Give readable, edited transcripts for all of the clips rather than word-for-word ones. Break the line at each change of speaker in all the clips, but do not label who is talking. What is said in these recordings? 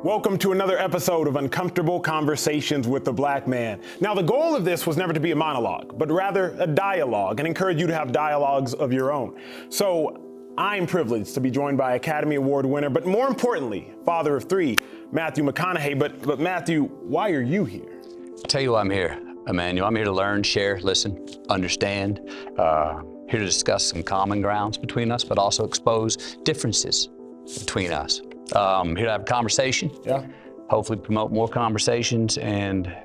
Welcome to another episode of Uncomfortable Conversations with the Black Man. Now, the goal of this was never to be a monologue, but rather a dialogue, and encourage you to have dialogues of your own. So I'm privileged to be joined by Academy Award winner, but more importantly, father of three, Matthew McConaughey. But Matthew, why are you here?
I'll tell you why I'm here, Emmanuel. I'm here to learn, share, listen, understand, here to discuss some common grounds between us, but also expose differences between us. Here to have a conversation, hopefully promote more conversations, and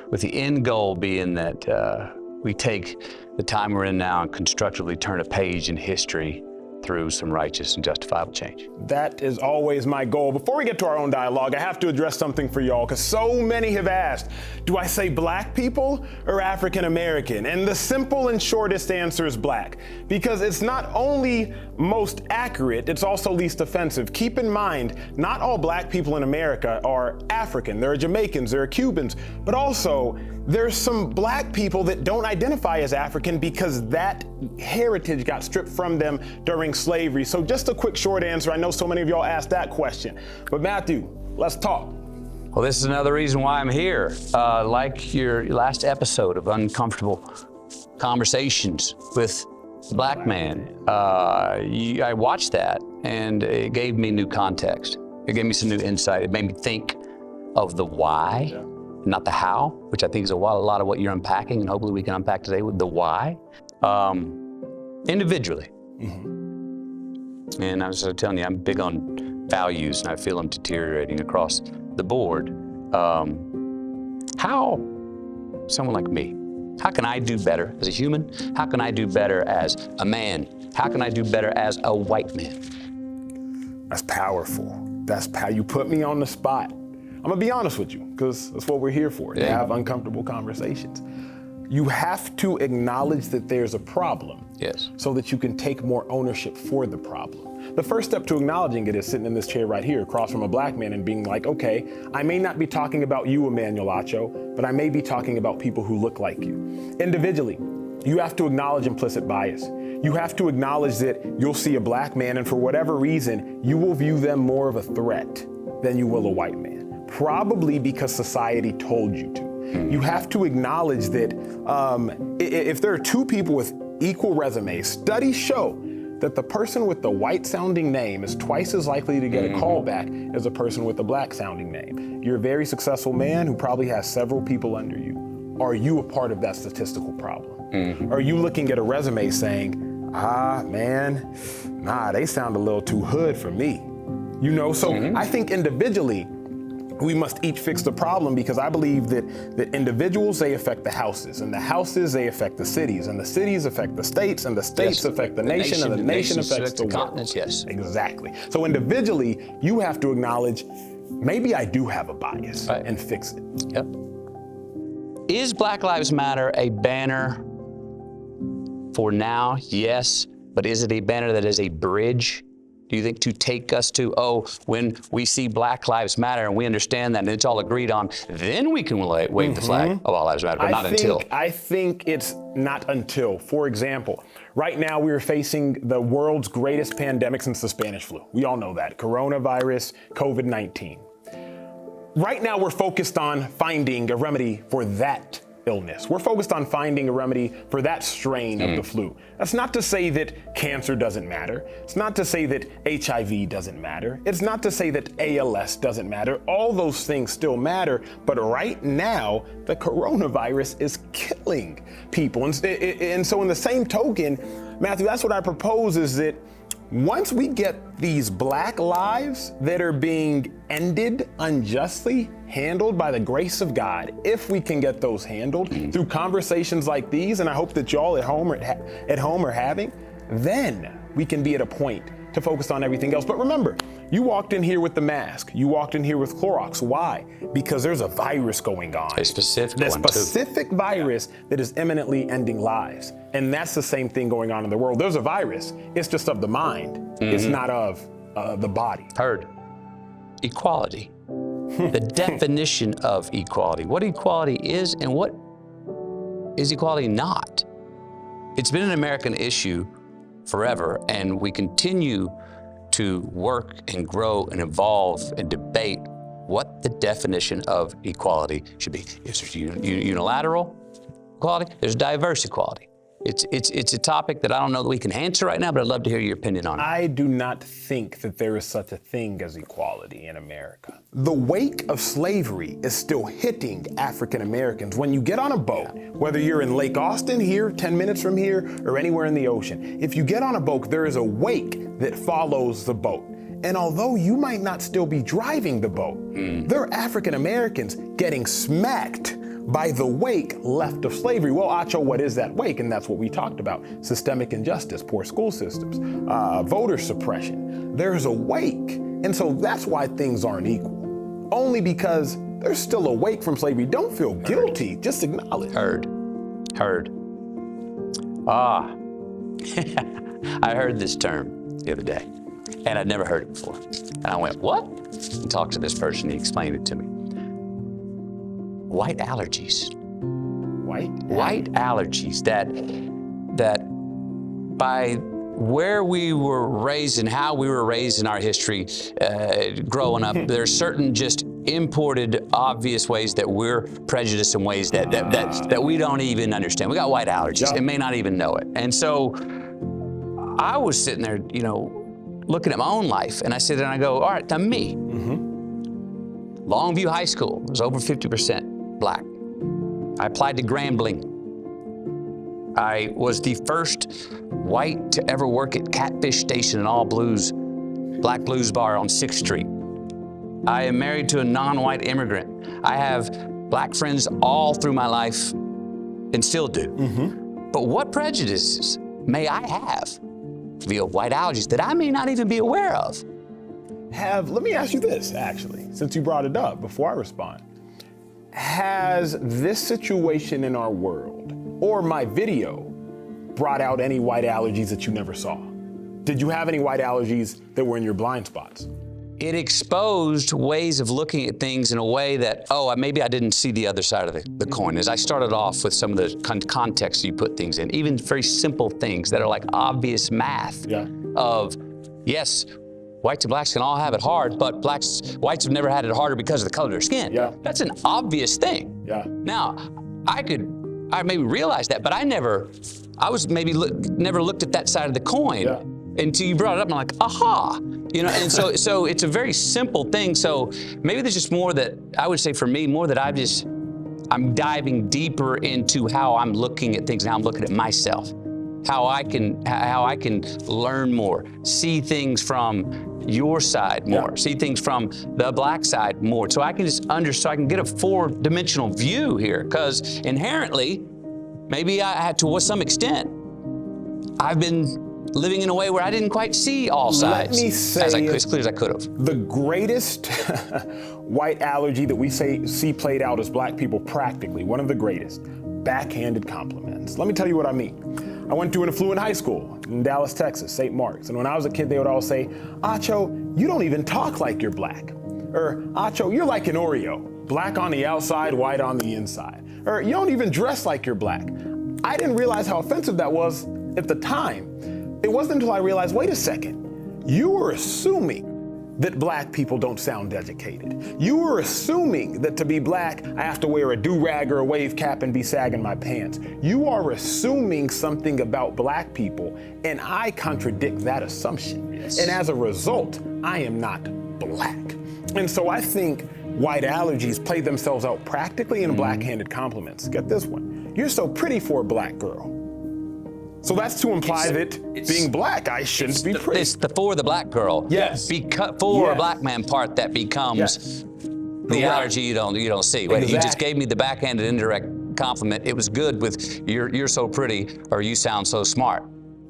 with the end goal being that we take the time we're in now and constructively turn a page in history through some righteous and justifiable change.
That is always my goal. Before we get to our own dialogue, I have to address something for y'all, because so many have asked, do I say black people or African American? And the simple and shortest answer is black, because it's not only most accurate, it's also least offensive. Keep in mind, not all black people in America are African. There are Jamaicans, there are Cubans, but also there's some black people that don't identify as African because that heritage got stripped from them during slavery. So just a quick short answer. I know so many of y'all asked that question, but Matthew, let's talk.
Well, this is another reason why I'm here. Like your last episode of Uncomfortable Conversations with the Black Man, I watched that and it gave me new context. It gave me some new insight. It made me think of the why, not the how, which I think is a lot of what you're unpacking, and hopefully we can unpack today with the why, individually. And I was telling you, I'm big on values, and I feel them deteriorating across the board. How, someone like me, how can I do better as a human? How can I do better as a man? How can I do better as a white man?
That's powerful. You put me on the spot. I'm gonna be honest with you, because that's what we're here for, to have uncomfortable conversations. You have to acknowledge that there's a problem, so that you can take more ownership for the problem. The first step to acknowledging it is sitting in this chair right here across from a black man and being like, okay, I may not be talking about you, Emmanuel Acho, but I may be talking about people who look like you. Individually, you have to acknowledge implicit bias. You have to acknowledge that you'll see a black man, and for whatever reason, you will view them more of a threat than you will a white man. Probably because society told you to. You have to acknowledge that if there are two people with equal resumes, studies show that the person with the white sounding name is twice as likely to get a call back as a person with a black sounding name. You're a very successful man who probably has several people under you. Are you a part of that statistical problem? Are you looking at a resume saying, they sound a little too hood for me? You know, so I think individually, we must each fix the problem, because I believe that individuals, they affect the houses, and the houses, they affect the cities, and the cities affect the states, and the states affect the nation, and the nation affects the
continents.
Exactly. So individually, you have to acknowledge, maybe I do have a bias, and fix it.
Is Black Lives Matter a banner for now? Yes, but is it a banner that is a bridge, do you think, to take us to, when we see Black Lives Matter and we understand that and it's all agreed on, then we can wave the flag of all lives matter, but not until? I
think it's not until. For example, right now we are facing the world's greatest pandemic since the Spanish flu. We all know that. Coronavirus, COVID-19. Right now we're focused on finding a remedy for that illness. We're focused on finding a remedy for that strain of the flu. That's not to say that cancer doesn't matter. It's not to say that HIV doesn't matter. It's not to say that ALS doesn't matter. All those things still matter, but right now, the coronavirus is killing people. And so in the same token, Matthew, that's what I propose, is that once we get these black lives that are being ended unjustly handled by the grace of God, if we can get those handled through conversations like these, and I hope that y'all at home are having, then we can be at a point to focus on everything else. But remember, you walked in here with the mask. You walked in here with Clorox. Why? Because there's a virus going on.
A specific
virus that is imminently ending lives. And that's the same thing going on in the world. There's a virus. It's just of the mind. It's not of the body.
Heard. Equality. The definition of equality. What equality is and what is equality not. It's been an American issue forever, and we continue to work and grow and evolve and debate what the definition of equality should be. Is there unilateral equality? There's diverse equality. It's a topic that I don't know that we can answer right now, but I'd love to hear your opinion on it.
I do not think that there is such a thing as equality in America. The wake of slavery is still hitting African Americans. When you get on a boat, whether you're in Lake Austin here, 10 minutes from here, or anywhere in the ocean, if you get on a boat, there is a wake that follows the boat. And although you might not still be driving the boat, there are African Americans getting smacked by the wake left of slavery. Well, Acho, what is that wake? And that's what we talked about. Systemic injustice, poor school systems, voter suppression. There's a wake. And so that's why things aren't equal. Only because there's still a wake from slavery. Don't feel guilty, just acknowledge.
Heard. I heard this term the other day, and I'd never heard it before. And I went, what? And talked to this person, he explained it to me. White allergies. White allergies that by where we were raised and how we were raised in our history growing up, there's certain just imported obvious ways that we're prejudiced in ways that we don't even understand. We got white allergies and may not even know it. And so I was sitting there, looking at my own life, and I sit there and I go, all right, now me. Longview High School was over 50% Black. I applied to Grambling. I was the first white to ever work at Catfish Station, an all blues, black blues bar on 6th Street. I am married to a non-white immigrant. I have Black friends all through my life and still do. But what prejudices may I have via white allergies that I may not even be aware of?
Let me ask you this, actually, since you brought it up before I respond. Has this situation in our world, or my video, brought out any white allergies that you never saw? Did you have any white allergies that were in your blind spots?
It exposed ways of looking at things in a way that, maybe I didn't see the other side of the coin. As I started off with some of the context you put things in, even very simple things that are like obvious math of, yes, whites and blacks can all have it hard, but whites have never had it harder because of the color of their skin. That's an obvious thing. Now, I maybe realized that, but never looked at that side of the coin until you brought it up, and I'm like, aha. And so it's a very simple thing. So maybe there's just more that, I would say for me, more that I'm diving deeper into how I'm looking at things and how I'm looking at myself. How I can learn more, see things from your side more, see things from the Black side more, so I can just so I can get a 4-dimensional view here. Because inherently, maybe I had to some extent, I've been living in a way where I didn't quite see all sides as clear as I could have.
The greatest white allergy that we see played out as Black people practically, one of the greatest, backhanded compliments. Let me tell you what I mean. I went to an affluent high school in Dallas, Texas, St. Mark's. And when I was a kid, they would all say, Acho, you don't even talk like you're Black. Or, Acho, you're like an Oreo, Black on the outside, white on the inside. Or, you don't even dress like you're Black. I didn't realize how offensive that was at the time. It wasn't until I realized, wait a second, you were assuming that Black people don't sound educated. You were assuming that to be Black, I have to wear a do-rag or a wave cap and be sagging my pants. You are assuming something about Black people, and I contradict that assumption. And as a result, I am not Black. And so I think white allergies play themselves out practically in backhanded compliments. Get this one. You're so pretty for a Black girl. So that's to imply that being Black, I shouldn't be pretty.
It's for the Black girl.
Yes.
For a Black man part that becomes the allergy you don't see. Wait, you just gave me the backhanded indirect compliment. It was good with you're so pretty or you sound so smart.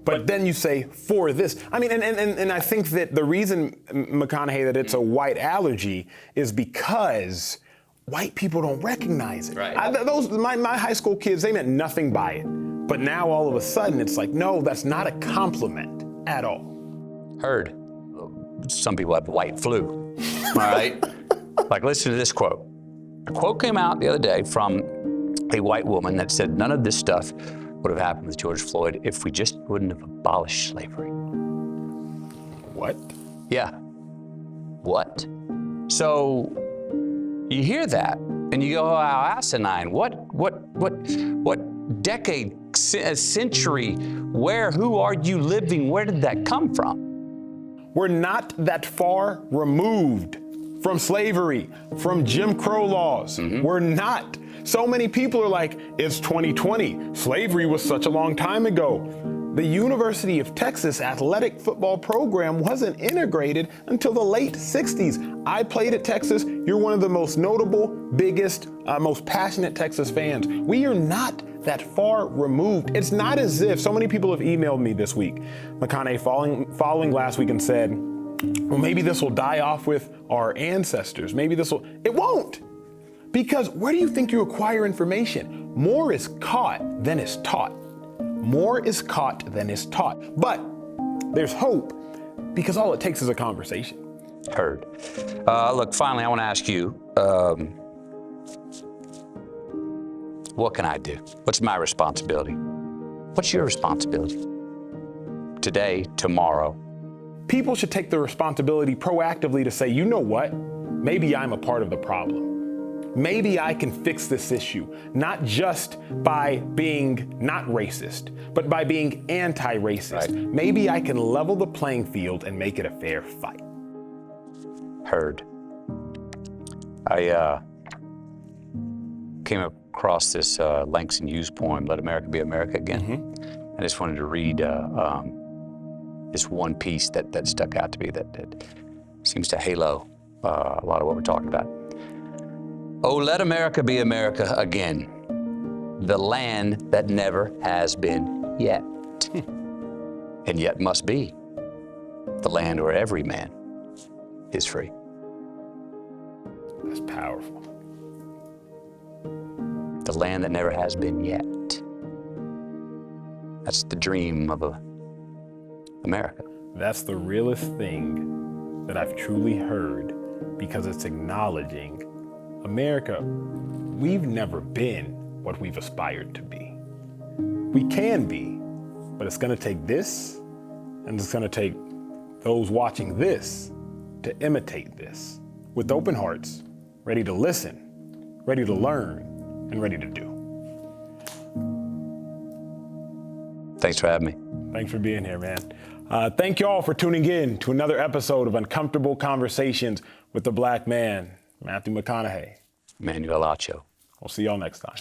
But then you say, for this. I mean, and I think that the reason, McConaughey, that it's a white allergy is because white people don't recognize it. My high school kids, they meant nothing by it. But now all of a sudden it's like, no, that's not a compliment at all.
Heard. Some people have white flu. All right? Like, listen to this quote. A quote came out the other day from a white woman that said, none of this stuff would have happened with George Floyd if we just wouldn't have abolished slavery.
What?
Yeah. What? So You hear that and you go, oh, how asinine. What decade, century, who are you living? Where did that come from?
We're not that far removed from slavery, from Jim Crow laws. We're not. So many people are like, it's 2020. Slavery was such a long time ago. The University of Texas athletic football program wasn't integrated until the late 60s. I played at Texas. You're one of the most notable, biggest, most passionate Texas fans. We are not that far removed. It's not as if so many people have emailed me this week, McConaughey following last week and said, well, maybe this will die off with our ancestors. Maybe this will, it won't. Because where do you think you acquire information? More is caught than is taught. More is caught than is taught. But there's hope because all it takes is a conversation.
Heard. Look, finally, I want to ask you, what can I do? What's my responsibility? What's your responsibility? Today, tomorrow.
People should take the responsibility proactively to say, you know what? Maybe I'm a part of the problem. Maybe I can fix this issue, not just by being not racist, but by being anti-racist.
Right.
Maybe I can level the playing field and make it a fair fight.
Heard. I came across this Langston Hughes poem, Let America Be America Again. I just wanted to read this one piece that stuck out to me that seems to halo a lot of what we're talking about. Oh, let America be America again, the land that never has been yet, and yet must be, the land where every man is free.
That's powerful.
The land that never has been yet. That's the dream of America.
That's the realest thing that I've truly heard because it's acknowledging America, we've never been what we've aspired to be. We can be, but it's gonna take this, and it's gonna take those watching this to imitate this with open hearts, ready to listen, ready to learn, and ready to do.
Thanks for having me.
Thanks for being here, man. Thank you all for tuning in to another episode of Uncomfortable Conversations with the Black Man, Matthew McConaughey.
Emmanuel Acho.
We'll see y'all next time.